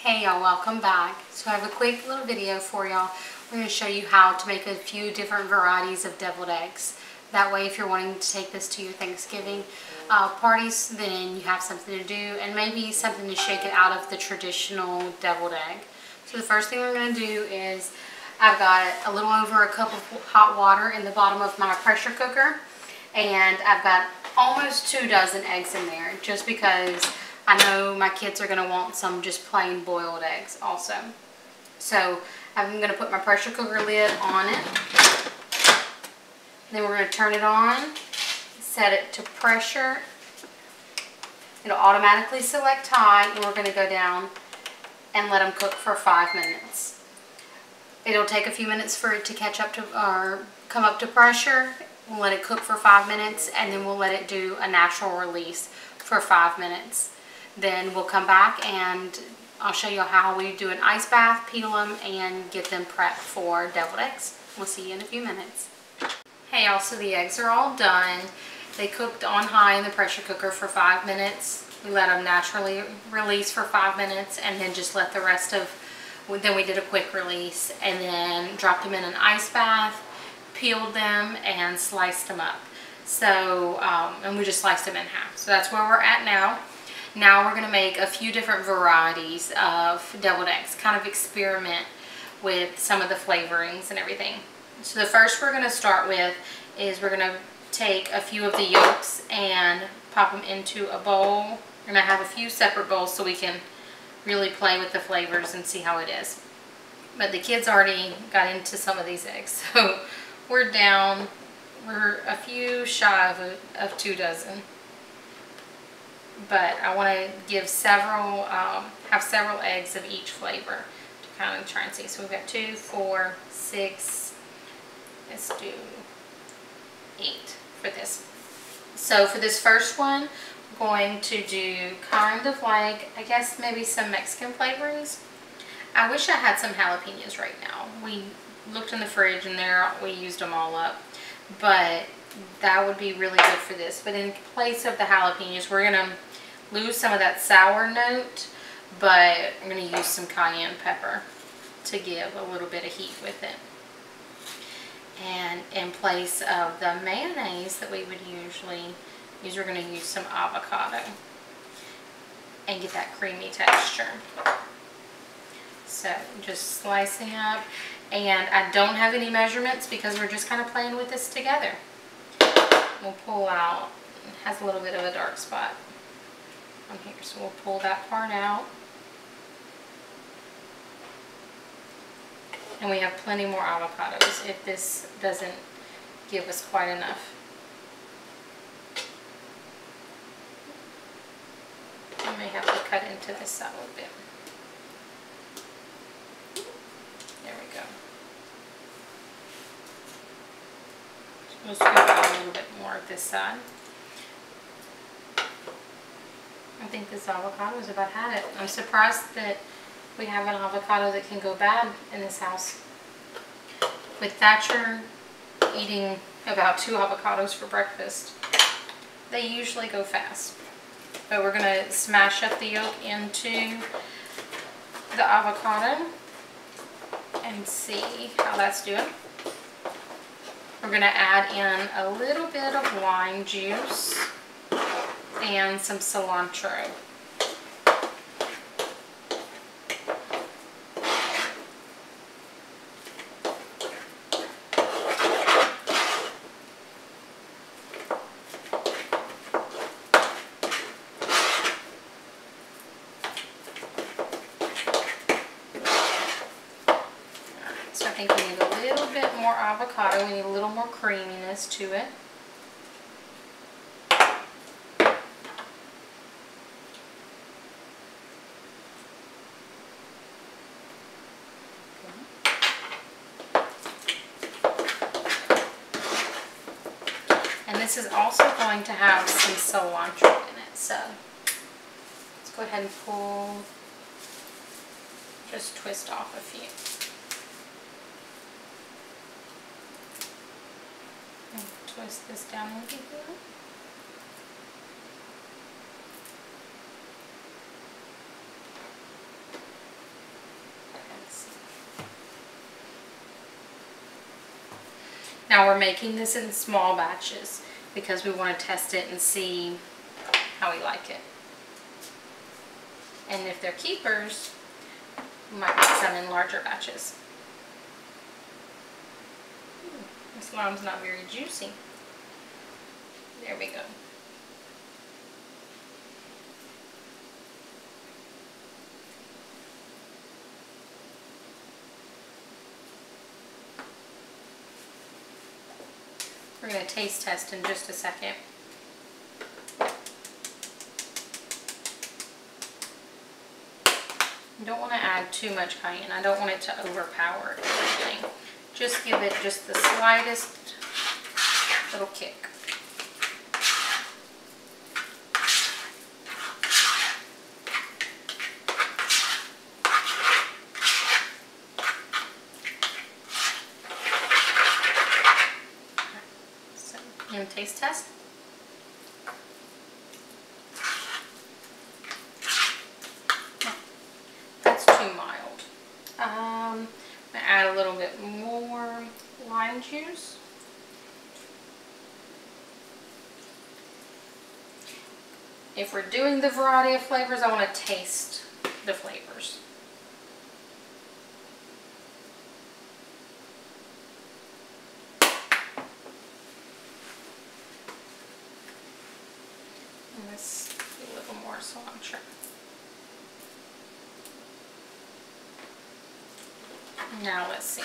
Hey y'all, welcome back. So I have a quick little video for y'all. We're going to show you how to make a few different varieties of deviled eggs. That way if you're wanting to take this to your Thanksgiving parties, then you have something to do and maybe something to shake it out of the traditional deviled egg. So the first thing we're going to do is I've got a little over a cup of hot water in the bottom of my pressure cooker, and I've got almost 2 dozen eggs in there just because I know my kids are going to want some just plain boiled eggs also. So I'm going to put my pressure cooker lid on it. Then we're going to turn it on, set it to pressure. It'll automatically select high, and we're going to go down and let them cook for 5 minutes. It'll take a few minutes for it to catch up to or come up to pressure. We'll let it cook for 5 minutes, and then we'll let it do a natural release for 5 minutes. Then we'll come back and I'll show you how we do an ice bath, peel them, and get them prepped for deviled eggs. We'll see you in a few minutes. Hey y'all, so the eggs are all done. They cooked on high in the pressure cooker for 5 minutes. We let them naturally release for 5 minutes, and then just let the rest of, then we did a quick release, and then dropped them in an ice bath, peeled them, and sliced them up. So, and we just sliced them in half. So that's where we're at now. Now we're going to make a few different varieties of deviled eggs, kind of experiment with some of the flavorings and everything. So the first we're going to start with is we're going to take a few of the yolks and pop them into a bowl. We're going to have a few separate bowls so we can really play with the flavors and see how it is. But the kids already got into some of these eggs, so we're down, we're a few shy of 2 dozen. But I want to give several, have several eggs of each flavor to kind of try and see. So we've got 2, 4, 6, let's do 8 for this. So for this first one, we're going to do kind of like, I guess maybe some Mexican flavorings. I wish I had some jalapenos right now. We looked in the fridge and there we used them all up. But that would be really good for this. But in place of the jalapenos, we're going to lose some of that sour note, but I'm going to use some cayenne pepper to give a little bit of heat with it. And in place of the mayonnaise that we would usually use, we're going to use some avocado and get that creamy texture. So just slicing up, and I don't have any measurements because we're just kind of playing with this together. We'll pull out, it has a little bit of a dark spot on here, so we'll pull that part out. And we have plenty more avocados if this doesn't give us quite enough. I may have to cut into this side a little bit. There we go. We'll scoop out a little bit more of this side. I think this avocado has about had it. I'm surprised that we have an avocado that can go bad in this house. With Thatcher eating about 2 avocados for breakfast, they usually go fast. But we're going to smash up the yolk into the avocado and see how that's doing. We're going to add in a little bit of lime juice and some cilantro. So I think we need a little bit more avocado. We need a little more creaminess to it. This is also going to have some cilantro in it, so let's go ahead and pull, just twist off a few. And twist this down a little bit. Now we're making this in small batches because we want to test it and see how we like it. And if they're keepers, we might make some in larger batches. This lime's not very juicy. There we go. We're going to taste test in just a second. You don't want to add too much cayenne. I don't want it to overpower everything. Just give it just the slightest little kick. So, you want to taste test? Add a little bit more lime juice. If we're doing the variety of flavors, I want to taste the flavors. And this a little more cilantro. Now let's see.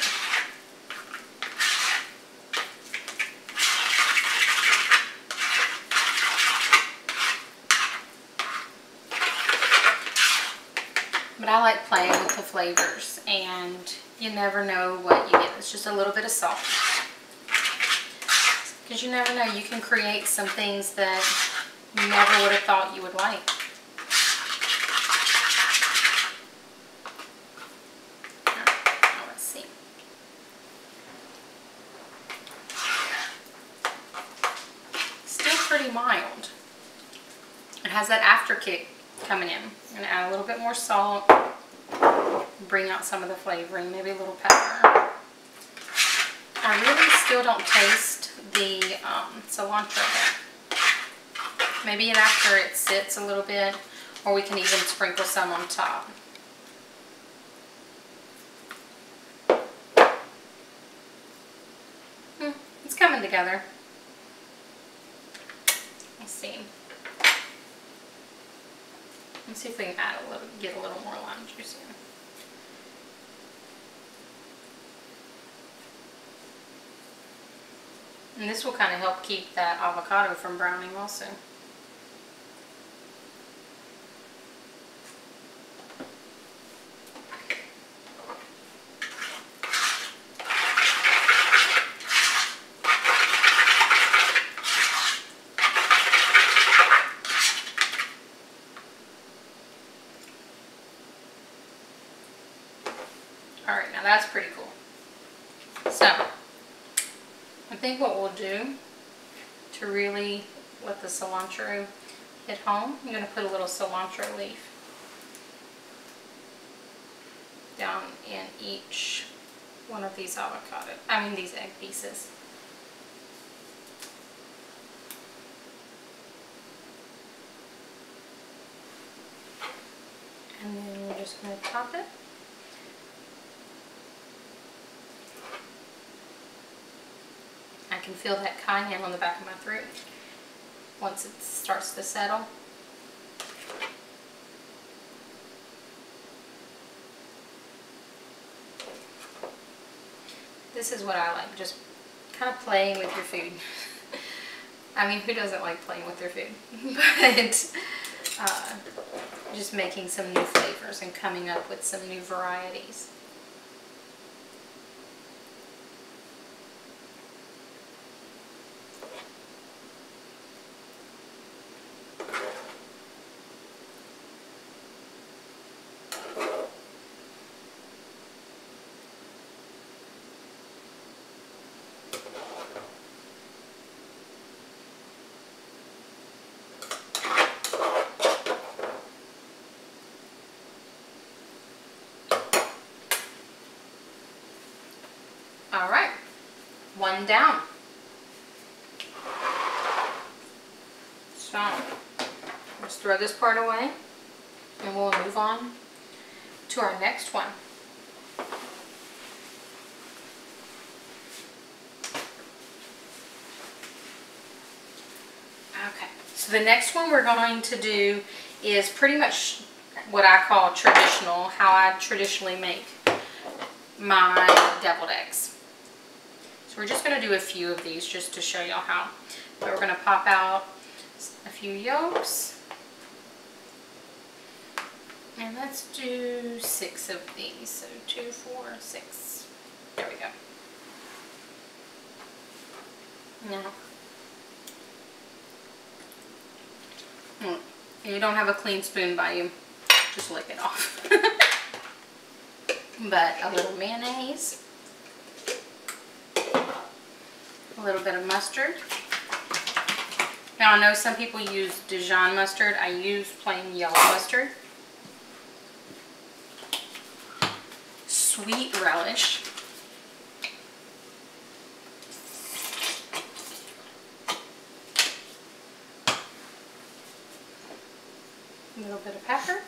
But I like playing with the flavors, and you never know what you get. It's just a little bit of salt. Because you never know, you can create some things that you never would have thought you would like. Pretty mild. It has that after kick coming in. I'm going to add a little bit more salt, bring out some of the flavoring, maybe a little pepper. I really still don't taste the cilantro there. Maybe after it sits a little bit, or we can even sprinkle some on top. It's coming together. See. Let's see if we can add a little, get a little more lime juice in. And this will kind of help keep that avocado from browning also. Alright, now that's pretty cool. So, I think what we'll do to really let the cilantro hit home, I'm going to put a little cilantro leaf down in each one of these these egg pieces. And then we're just going to top it. I can feel that cayenne on the back of my throat once it starts to settle. This is what I like, just kind of playing with your food. I mean, who doesn't like playing with their food? But just making some new flavors and coming up with some new varieties. one down. So let's throw this part away and we'll move on to our next one. Okay, so the next one we're going to do is pretty much what I call traditional, how I traditionally make my deviled eggs. So we're just going to do a few of these just to show y'all how. But we're going to pop out a few yolks. And let's do 6 of these. So 2, 4, 6. There we go. Now, you don't have a clean spoon by you, just lick it off. But a little mayonnaise, a little bit of mustard. Now I know some people use Dijon mustard. I use plain yellow mustard. Sweet relish. A little bit of pepper.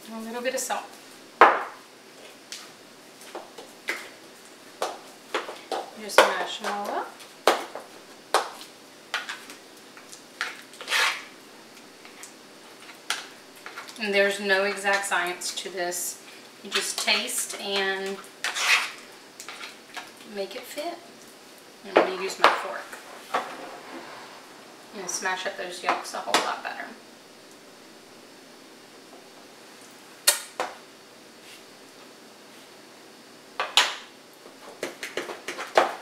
And a little bit of salt. Just mash them all up. And there's no exact science to this. You just taste and make it fit. I'm going to use my fork. And smash up those yolks a whole lot better.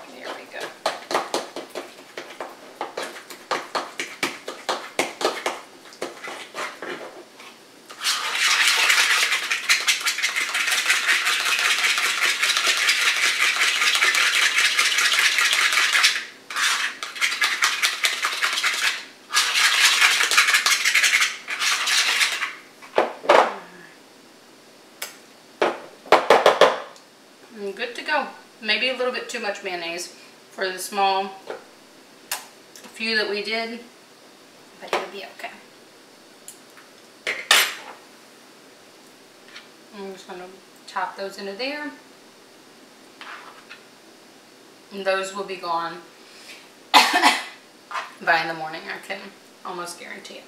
There we go. Good to go. Maybe a little bit too much mayonnaise for the small few that we did, but it'll be okay. I'm just going to top those into there. And those will be gone by in the morning, I can almost guarantee it.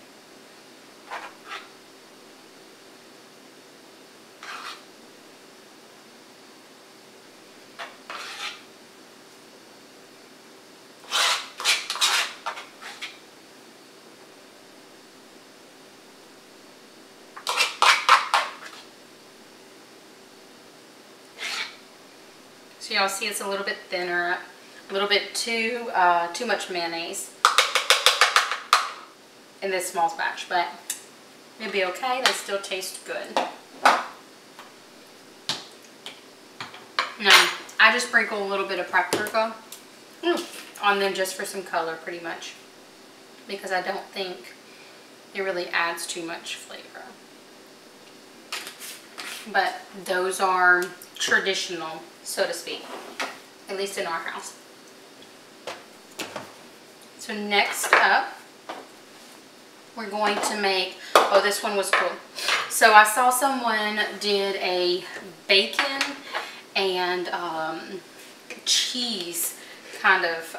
So y'all see it's a little bit thinner, a little bit too much mayonnaise in this small batch, but it'll be okay. They still taste good. Now, I just sprinkle a little bit of paprika on them just for some color, pretty much, because I don't think it really adds too much flavor. But those are traditional, so to speak, at least in our house. So next up, we're going to make, oh, this one was cool. So I saw someone did a bacon and cheese kind of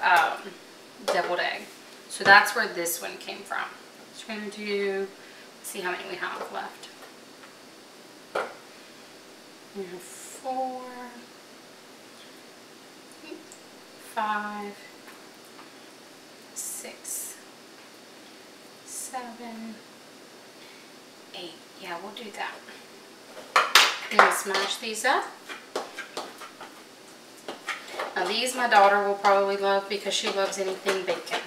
deviled egg. So that's where this one came from. So we're going to do, let's see how many we have left. We have 4, 5, 6, 7, 8. Yeah, we'll do that. And we'll smash these up. Now these my daughter will probably love because she loves anything bacon.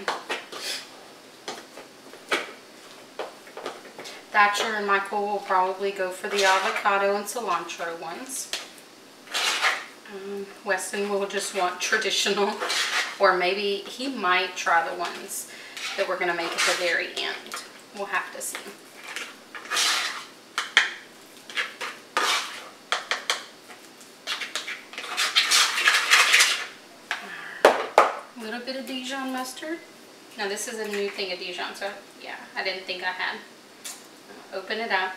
Thatcher and Michael will probably go for the avocado and cilantro ones. Weston will just want traditional, or maybe he might try the ones that we're going to make at the very end. We'll have to see. bit of Dijon mustard. Now this is a new thing of Dijon, so yeah, I didn't think I had. Open it up.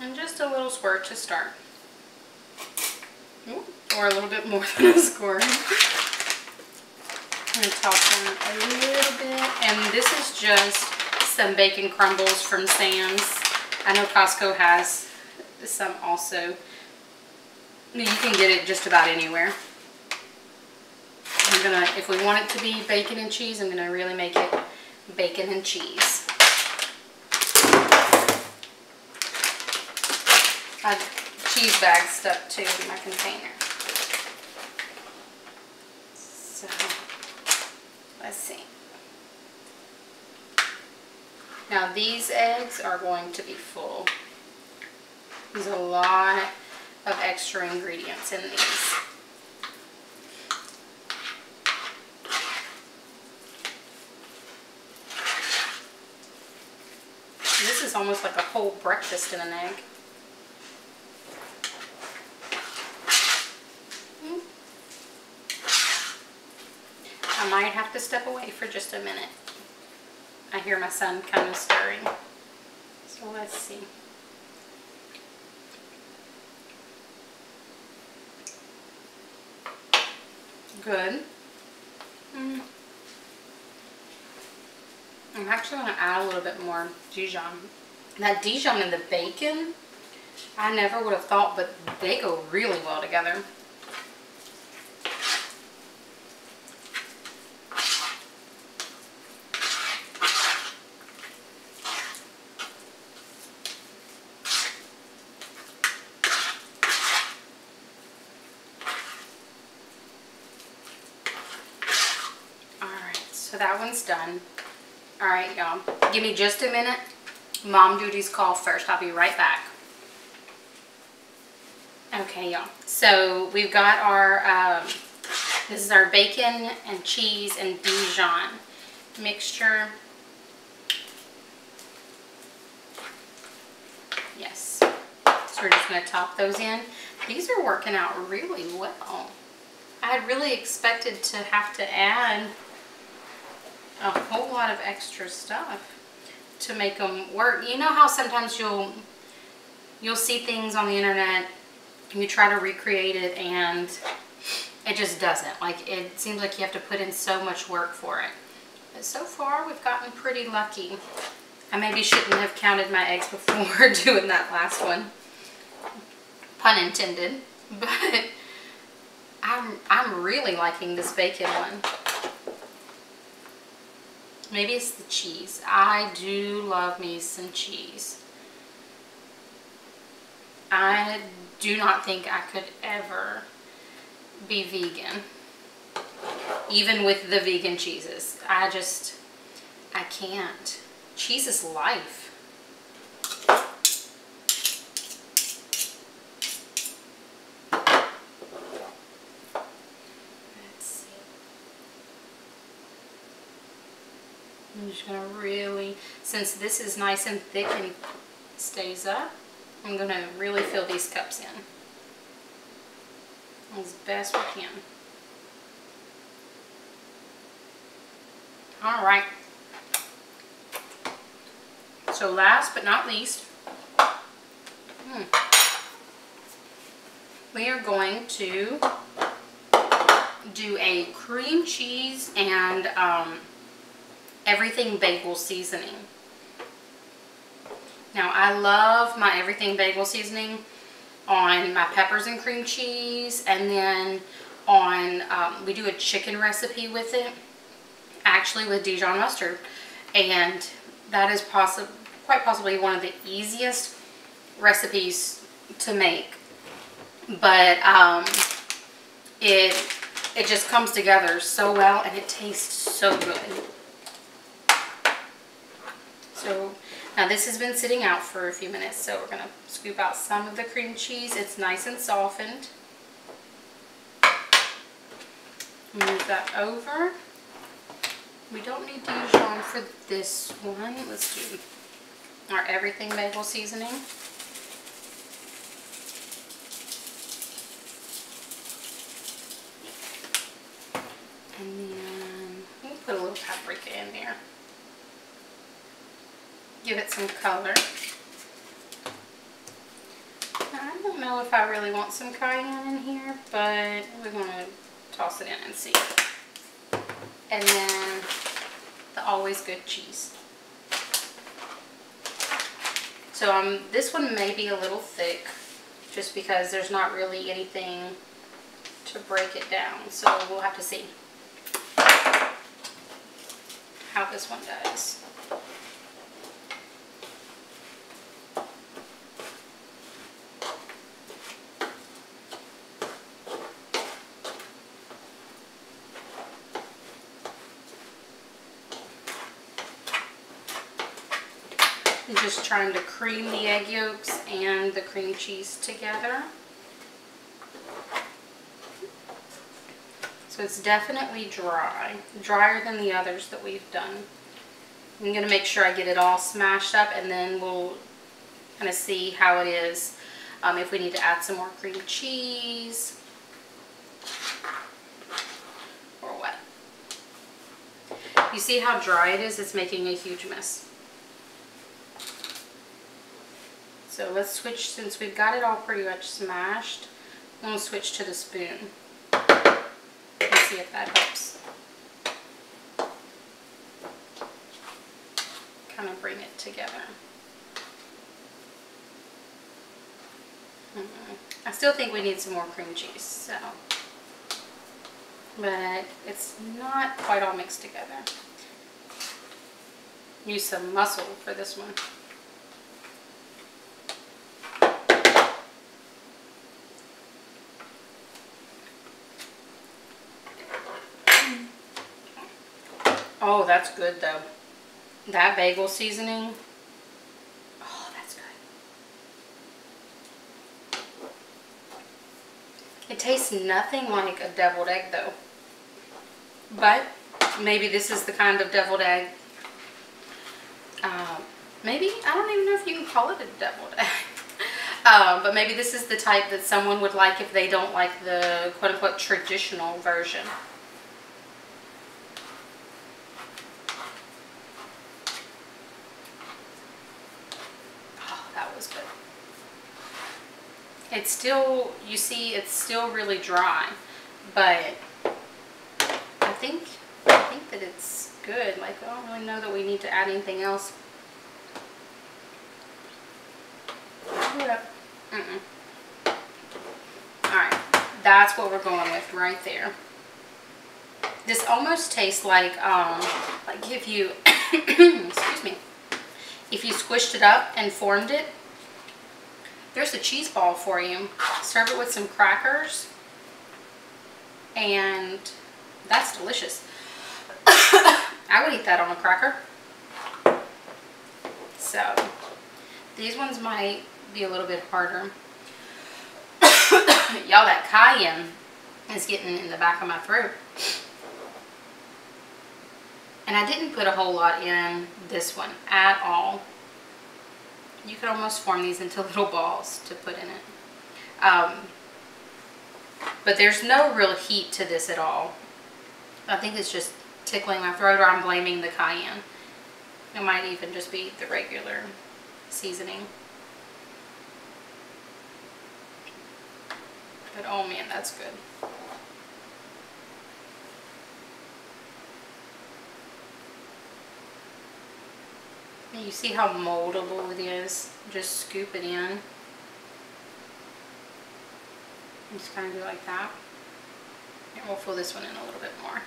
And just a little squirt to start. Ooh, or a little bit more than a squirt. I'm going to toss on a little bit. And this is just some bacon crumbles from Sam's. I know Costco has some also. You can get it just about anywhere. I'm gonna, if we want it to be bacon and cheese, I'm gonna really make it bacon and cheese. I have cheese bags stuck too in my container. So, let's see. Now these eggs are going to be full. There's a lot of extra ingredients in these. This is almost like a whole breakfast in an egg. I might have to step away for just a minute. I hear my son kind of stirring. So let's see. Good. I'm actually going to add a little bit more Dijon. That Dijon and the bacon, I never would have thought, but they go really well together. So that one's done. Alright, y'all. Give me just a minute. Mom duties call first. I'll be right back. Okay, y'all. So we've got our, this is our bacon and cheese and Dijon mixture. Yes. So we're just going to top those in. These are working out really well. I had really expected to have to add a whole lot of extra stuff to make them work. You know how sometimes you'll see things on the internet and you try to recreate it and it just doesn't. Like, it seems like you have to put in so much work for it. But so far we've gotten pretty lucky. I maybe shouldn't have counted my eggs before doing that last one. Pun intended. But I'm really liking this bacon one. Maybe it's the cheese. I do love me some cheese. I do not think I could ever be vegan. Even with the vegan cheeses. I can't. Cheese is life. I'm just going to really, since this is nice and thick and stays up, I'm going to really fill these cups in as best we can. Alright. So last but not least, we are going to do a cream cheese and everything bagel seasoning. Now I love my everything bagel seasoning on my peppers and cream cheese, and then on we do a chicken recipe with it, actually with Dijon mustard, and that is quite possibly one of the easiest recipes to make. But it just comes together so well and it tastes so good. So now this has been sitting out for a few minutes, so we're going to scoop out some of the cream cheese. It's nice and softened. Move that over. We don't need Dijon for this one. Let's do our everything bagel seasoning. And then you can put a little paprika in there. Give it some color. Now, I don't know if I really want some cayenne in here, but we're going to toss it in and see. And then the always good cheese. So this one may be a little thick just because there's not really anything to break it down. So we'll have to see how this one does. I'm just trying to cream the egg yolks and the cream cheese together. So it's definitely dry, drier than the others that we've done. I'm going to make sure I get it all smashed up, and then we'll kind of see how it is, if we need to add some more cream cheese or what. You see how dry it is? It's making a huge mess. So let's switch, since we've got it all pretty much smashed, I'm going to switch to the spoon and see if that helps. Kind of bring it together. I still think we need some more cream cheese, so, but it's not quite all mixed together. Use some mussel for this one. Oh, that's good though. That bagel seasoning. Oh, that's good. It tastes nothing like a deviled egg though. But maybe this is the kind of deviled egg. Maybe, I don't even know if you can call it a deviled egg. But maybe this is the type that someone would like if they don't like the quote-unquote traditional version. It's still, you see, it's still really dry, but I think that it's good. Like, I don't really know that we need to add anything else. Alright, that's what we're going with right there. This almost tastes like if you, excuse me, if you squished it up and formed it. There's a cheese ball for you. Serve it with some crackers, and that's delicious. I would eat that on a cracker. So these ones might be a little bit harder. Y'all, that cayenne is getting in the back of my throat. And I didn't put a whole lot in this one at all. You could almost form these into little balls to put in it. But there's no real heat to this at all. I think it's just tickling my throat, or I'm blaming the cayenne. It might even just be the regular seasoning. But oh man, that's good. And you see how moldable it is? Just scoop it in. Just kind of do like that. And we'll fill this one in a little bit more.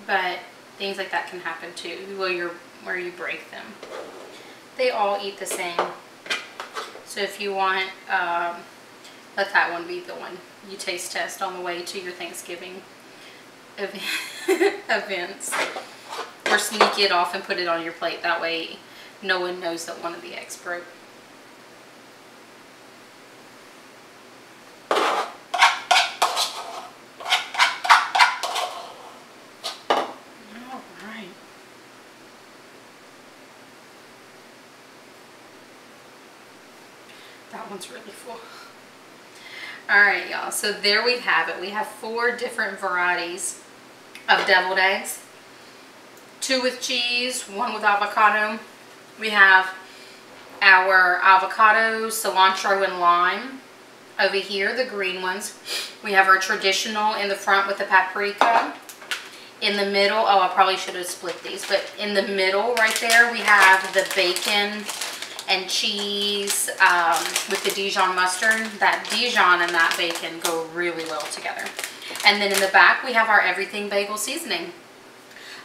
But things like that can happen too, where you break them. They all eat the same. So if you want, let that one be the one you taste test on the way to your Thanksgiving events. Or sneak it off and put it on your plate. That way no one knows that one of the eggs broke. Alright. That one's really full. Alright, y'all, so there we have it. We have 4 different varieties of deviled eggs. 2 with cheese, 1 with avocado. We have our avocado, cilantro, and lime over here, the green ones. We have our traditional in the front with the paprika. In the middle, oh, I probably should have split these, but in the middle right there, we have the bacon and cheese with the Dijon mustard. That Dijon and that bacon go really well together. And then in the back, we have our everything bagel seasoning.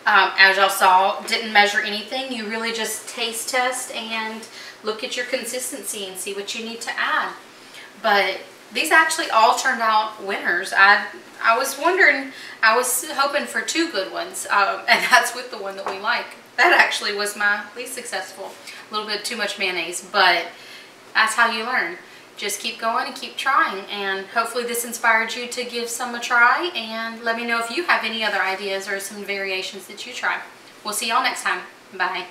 As y'all saw, didn't measure anything. You really just taste test and look at your consistency and see what you need to add. But these actually all turned out winners. I was wondering, I was hoping for 2 good ones, and that's with the one that we like. That actually was my least successful. A little bit too much mayonnaise, but that's how you learn. Just keep going and keep trying, and hopefully this inspired you to give some a try, and let me know if you have any other ideas or some variations that you try. We'll see y'all next time. Bye.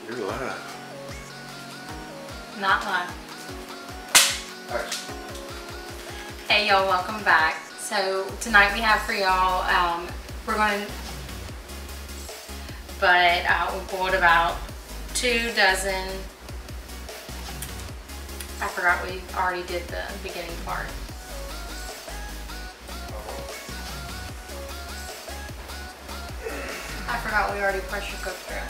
You're live. Not live. Thanks. Hey y'all, welcome back. So tonight we have for y'all, we boiled about 2 dozen. I forgot we already did the beginning part. I forgot we already pressure cooked them.